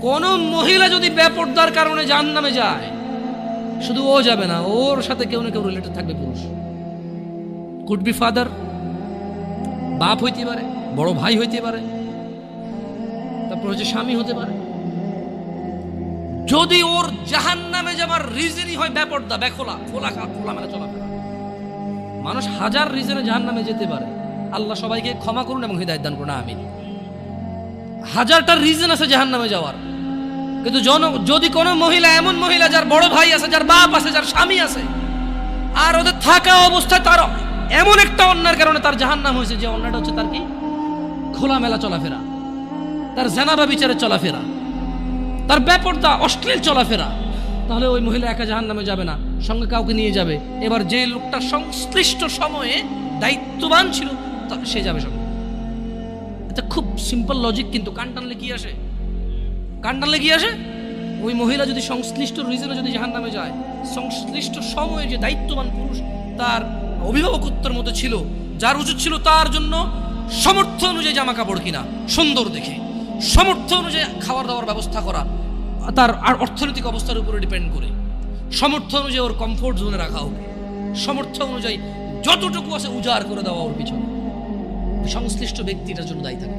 কোন মহিলা যদি বেপরদার কারণে জাহান্নামে যায়, শুধু ও যাবে না, ওর সাথে কেউ না কেউ রিলেটেড থাকবে পুরুষ। কুড বি ফাদার, বাপ হইতে পারে, বড় ভাই হইতে পারে, তারপর হচ্ছে স্বামী হতে পারে। যদি ওর জাহান্নামে যাবার রিজনই হয় বেপরদা, বেখোলা, খোলামেলা চলাফেরা। মানুষ হাজার রিজনে জাহান্নামে যেতে পারে, আল্লাহ সবাইকে ক্ষমা করুন এবং হিদায়াত দান করুন, আমিন। হাজারটা রিজন আছে জাহান্নামে যাওয়ার, কিন্তু যদি কোনো মহিলা, এমন মহিলা যার বড় ভাই আছে, যার বাপ আছে, যার স্বামী আছে, আর ওদের থাকা অবস্থায় তার এমন একটা অন্যায়ের কারণে তার জাহান্নাম হয়েছে, যে অন্যায়টা হচ্ছে তার কি খোলামেলা চলাফেরা, তার জানাবা বিচারে চলাফেরা, তার বেপরদা অশ্লীল চলাফেরা, তাহলে ওই মহিলা একা জাহান্নামে যাবে না, সঙ্গে কাউকে নিয়ে যাবে। এবার যে লোকটা সংশ্লিষ্ট সময়ে দায়িত্ববান ছিল সে যাবে সঙ্গে। এটা খুব সিম্পল লজিক, কিন্তু কান টানলে কি আসে? কান টানলে কি আসে? ওই মহিলা যদি সংশ্লিষ্ট রিজনে যদি জাহান্নামে যায়, সংশ্লিষ্ট সময়ে যে দায়িত্ববান পুরুষ তার অভিভাবকত্বের মতো ছিল, যার উচিত ছিল তার জন্য সামর্থ্য অনুযায়ী জামা কাপড় কিনা সুন্দর দেখে, সামর্থ্য অনুযায়ী খাবার দাবার ব্যবস্থা করা, তার আর অর্থনৈতিক অবস্থার উপরে ডিপেন্ড করে, সামর্থ্য অনুযায়ী ওর কমফোর্ট জোনে রাখা হবে, সামর্থ্য অনুযায়ী যতটুকু আছে উজাড় করে দেওয়া ওর পিছনে, সংশ্লিষ্ট ব্যক্তিটার জন্য দায়ী থাকে।